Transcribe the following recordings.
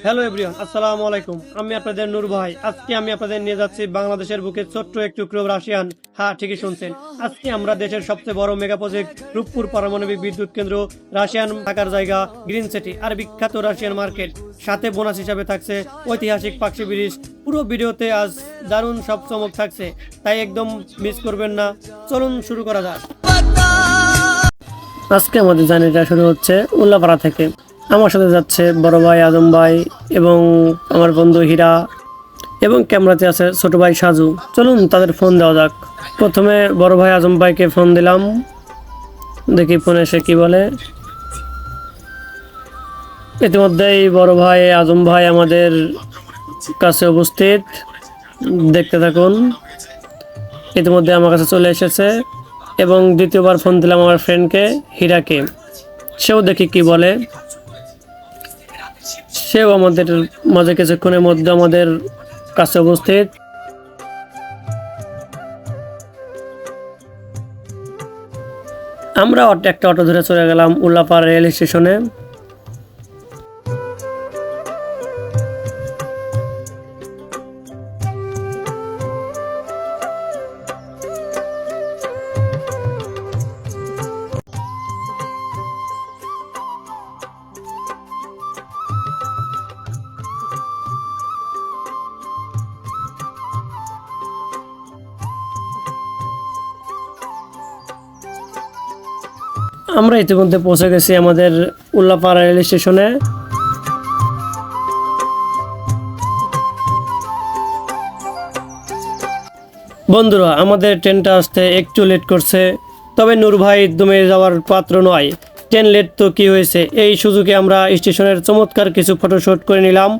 Hello everyone, আসসালামু আলাইকুম। আমি আপনাদের নূর ভাই। আজকে আমি আপনাদের নিয়ে যাচ্ছি বাংলাদেশের বুকে ছোট্ট এক টুকরো রাশিয়ান। হ্যাঁ, ঠিকই শুনছেন। আজকে আমরা দেশের সবচেয়ে বড় মেগা প্রজেক্ট রূপপুর পারমাণবিক বিদ্যুৎ কেন্দ্র, রাশিয়ান থাকার জায়গা গ্রিন সিটি আর বিখ্যাত রাশিয়ান মার্কেট, সাথে বোনাস হিসাবে থাকছে ঐতিহাসিক পাকশি ব্রিজ। পুরো ভিডিওতে আজ দারুণ সব চমক থাকছে, তাই একদম মিস করবেন না। চলুন শুরু করা যাক। আজকে আমাদের জার্নিটা শুরু হচ্ছে উল্লাপাড়া থেকে। আমার সাথে যাচ্ছে বড় ভাই আজম ভাই এবং আমার বন্ধু হীরা এবং ক্যামেরাতে আছে ছোট ভাই সাজু। চলুন তাদের ফোন দেওয়া যাক। প্রথমে বড় ভাই আজম ভাইকে ফোন দিলাম, দেখি ফোনে সে কি বলে। ইতিমধ্যেই বড় ভাই আজম ভাই আমাদের কাছে উপস্থিত, দেখতে থাকুন। ইতিমধ্যে আমার কাছে চলে এসেছে এবং দ্বিতীয়বার ফোন দিলাম আমার ফ্রেন্ডকে হীরাকে, সেও দেখি কি বলে। সেও আমাদের মাঝে কিছুক্ষণের মধ্যে আমাদের কাছে উপস্থিত। আমরা একটা অটো ধরে চলে গেলাম উল্লাপাড়া রেল স্টেশনে। আমরা ইতিমধ্যে পৌঁছে গেছি আমাদের উল্লাপাড়া রেল স্টেশনে। বন্ধুরা, আমাদের ট্রেনটা আসতে একটু লেট করছে, তবে নূর ভাই দমে যাওয়ার পাত্র নয়। ট্রেন লেট তো কি হয়েছে, এই সুযোগে আমরা স্টেশনের চমৎকার কিছু ফটোশুট করে নিলাম।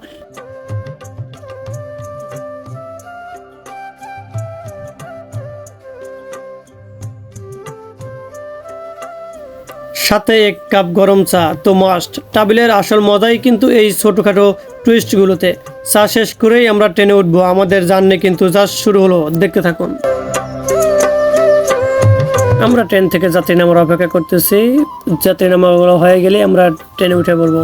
সাথে এক কাপ গরম চা তো মাস্ট। ট্রাভেলের আসল মজাই কিন্তু এই ছোটোখাটো টুইস্টগুলোতে। চা শেষ করেই আমরা ট্রেনে উঠবো। আমাদের জার্নি কিন্তু জাস্ট শুরু হলো, দেখতে থাকুন। আমরা ট্রেন থেকে যাত্রী নামার অপেক্ষা করতেছি। যাত্রী নামাগুলো হয়ে গেলে আমরা ট্রেনে উঠে পড়বো।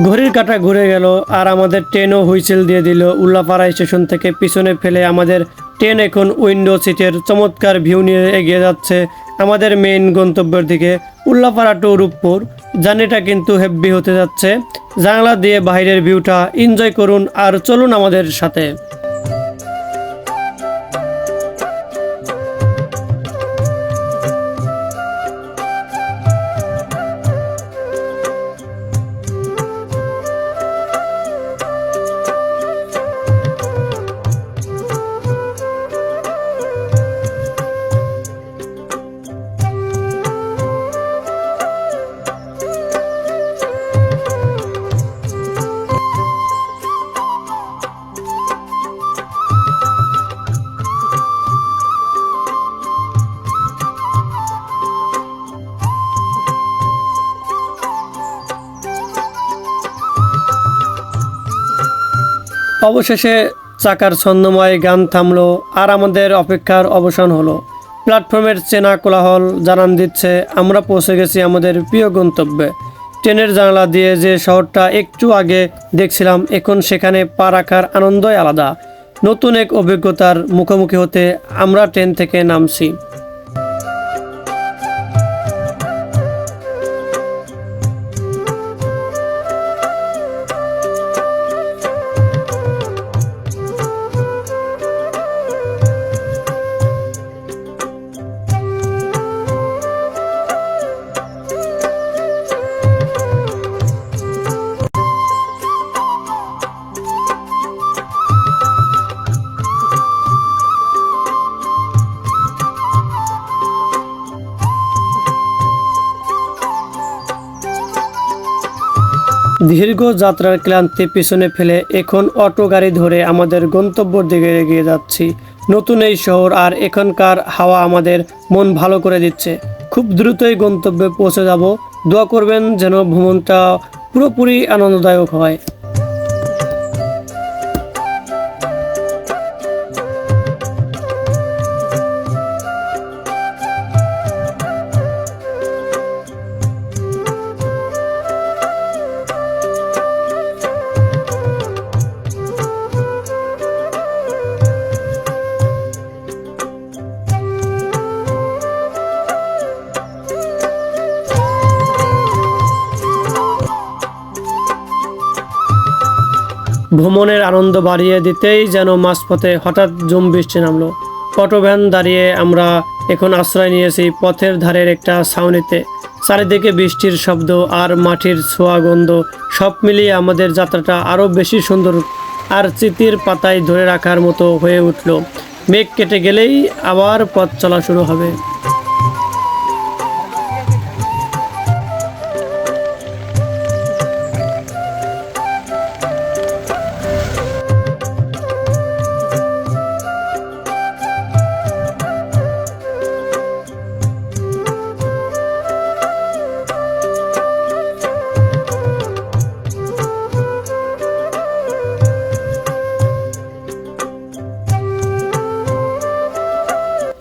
ঘড়ির কাঁটা ঘুরে গেল আর আমাদের ট্রেনও হুইসেল দিয়ে দিল। উল্লাপাড়া স্টেশন থেকে পিছনে ফেলে আমাদের ট্রেন এখন উইন্ডো সিটের চমৎকার ভিউ নিয়ে এগিয়ে যাচ্ছে আমাদের মেইন গন্তব্যের দিকে, উল্লাপাড়া টু রূপপুর। জার্নিটা কিন্তু হেভি হতে যাচ্ছে। জানালা দিয়ে বাইরের ভিউটা এনজয় করুন আর চলুন আমাদের সাথে। অবশেষে চাকার ছন্দময় গান থামলো আর আমাদের অপেক্ষার অবসান হলো। প্ল্যাটফর্মের চেনা কোলাহল জানান দিচ্ছে আমরা পৌঁছে গেছি আমাদের প্রিয় গন্তব্যে। ট্রেনের জানালা দিয়ে যে শহরটা একটু আগে দেখছিলাম, এখন সেখানে পা রাখার আনন্দই আলাদা। নতুন এক অভিজ্ঞতার মুখোমুখি হতে আমরা ট্রেন থেকে নামছি। দীর্ঘ যাত্রার ক্লান্তি পিছনে ফেলে এখন অটো গাড়ি ধরে আমাদের গন্তব্যের দিকে এগিয়ে যাচ্ছি। নতুন এই শহর আর এখানকার হাওয়া আমাদের মন ভালো করে দিচ্ছে। খুব দ্রুতই গন্তব্যে পৌঁছে যাব। দোয়া করবেন যেন ভ্রমণটা পুরোপুরি আনন্দদায়ক হয়। ভ্রমণের আনন্দ বাড়িয়ে দিতেই যেন মাঝপথে হঠাৎ ঝুম বৃষ্টি নামলো। অটো ভ্যান দাঁড়িয়ে আমরা এখন আশ্রয় নিয়েছি পথের ধারের একটা ছাউনিতে। চারিদিকে বৃষ্টির শব্দ আর মাটির ছোঁয়া গন্ধ সব মিলিয়ে আমাদের যাত্রাটা আরও বেশি সুন্দর আর স্মৃতির পাতায় ধরে রাখার মতো হয়ে উঠল। মেঘ কেটে গেলেই আবার পথ চলা শুরু হবে।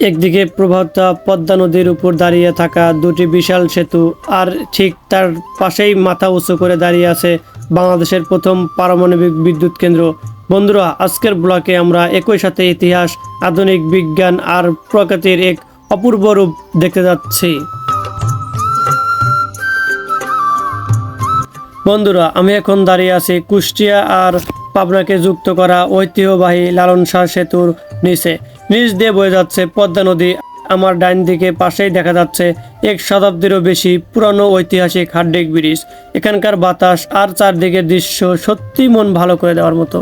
একদিকে প্রভাতা পদ্মা নদীর উপর দাঁড়িয়ে থাকা দুটি বিশাল সেতু, আর ঠিক তার পাশেই মাথা উঁচু করে দাঁড়িয়ে আছে বাংলাদেশের প্রথম পারমাণবিক বিদ্যুৎ কেন্দ্র। বন্ধুরা, আজকের ব্লকে আমরা একই সাথে ইতিহাস, আধুনিক বিজ্ঞান আর প্রকৃতির এক অপূর্ব রূপ দেখতে যাচ্ছি। বন্ধুরা, আমি এখন দাঁড়িয়ে আছি কুষ্টিয়া আর পাবনাকে যুক্ত করা ঐতিহ্যবাহী লালন শাহ সেতুর নিচে। নিচ দিয়ে বয়ে যাচ্ছে পদ্মা নদী। আমার ডাইন দিকে পাশেই দেখা যাচ্ছে 1 শতাব্দীরও বেশি পুরানো ঐতিহাসিক হার্ডিক ব্রিজ। এখানকার বাতাস আর চারদিকের দৃশ্য সত্যি মন ভালো করে দেওয়ার মতো।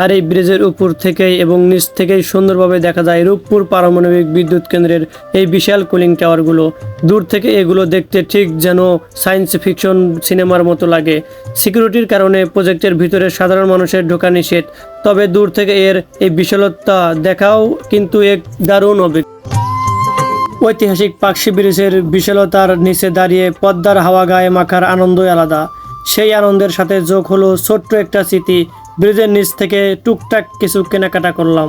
আর এই ব্রিজের উপর থেকেই এবং নিচ থেকেই সুন্দরভাবে দেখা যায় রূপপুর পারমাণবিক বিদ্যুৎ কেন্দ্রের এই বিশাল কুলিং টাওয়ারগুলো। দূর থেকে এগুলো দেখতে ঠিক যেন সায়েন্স ফিকশন সিনেমার মতো লাগে। সিকিউরিটির কারণে প্রজেক্টের ভিতরে সাধারণ মানুষের ঢোকা নিষেধ, তবে দূর থেকে এর এই বিশালতা দেখাও কিন্তু এক দারুণ অভিজ্ঞতা। ঐতিহাসিক পাকশি ব্রিজের বিশালতার নিচে দাঁড়িয়ে পদ্মার হাওয়া গায়ে মাখার আনন্দই আলাদা। সেই আনন্দের সাথে যোগ হলো ছোট্ট একটা স্মৃতি। ব্রিজের নিচ থেকে টুকটাক কিছু কেনাকাটা করলাম।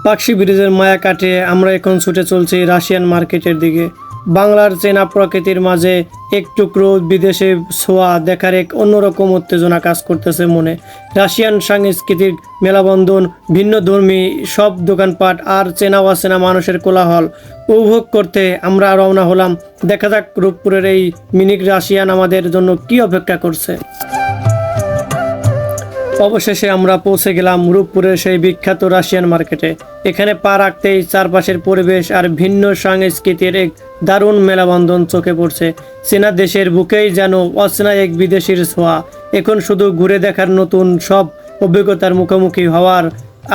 পাকশি ব্রিজের মায়া কাটিয়ে আমরা এখন ছুটে চলছি রাশিয়ান মার্কেটের দিকে। বাংলার চেনা প্রকৃতির মাঝে এক টুকরো বিদেশে ছোঁয়া দেখার এক অন্যরকম উত্তেজনা কাজ করতেছে মনে। রাশিয়ান সাংস্কৃতিক মেলাবন্ধন, ভিন্ন ধর্মী সব দোকানপাট আর চেনা অচেনা মানুষের কোলাহল উপভোগ করতে আমরা রওনা হলাম। দেখা যাক রূপপুরের এই মিনি রাশিয়ান আমাদের জন্য কি অপেক্ষা করছে। অবশেষে আমরা পৌঁছে গেলাম রূপপুরের সেই বিখ্যাত রাশিয়ান মার্কেটে। এখানে পা রাখতেই চারপাশের পরিবেশ আর ভিন্ন সংস্কৃতির এক দারুণ মেলাবন্ধন চোখে পড়ছে। চেনা দেশের বুকেই যেন অচেনা এক বিদেশির ছোঁয়া। এখন শুধু ঘুরে দেখার, নতুন সব অভিজ্ঞতার মুখোমুখি হওয়ার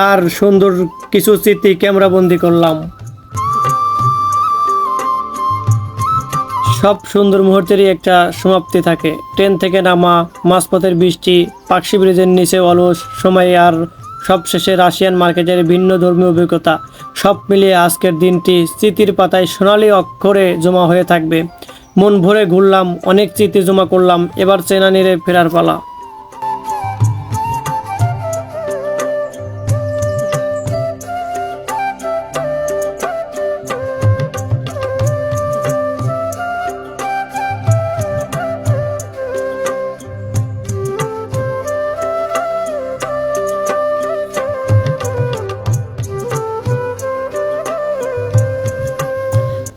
আর সুন্দর কিছু স্মৃতি ক্যামেরাবন্দি করলাম। সব সুন্দর মুহূর্তেরই একটা সমাপ্তি থাকে। ট্রেন থেকে নামা, মাঝপথের বৃষ্টি, পাকশি ব্রিজের নিচে অলস সময় আর সবশেষে রাশিয়ান মার্কেটের ভিন্ন ধর্মীয় অভিজ্ঞতা, সব মিলিয়ে আজকের দিনটি স্মৃতির পাতায় সোনালি অক্ষরে জমা হয়ে থাকবে। মন ভরে ঘুরলাম, অনেক স্মৃতি জমা করলাম। এবার চেনা নিরে ফেরার পালা।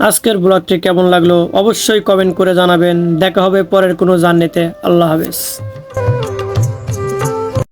আজকের ব্লগটি কেমন লাগলো অবশ্যই কমেন্ট করে জানাবেন। দেখা হবে পরের কোনো জার্নিতে। আল্লাহ হাফেজ।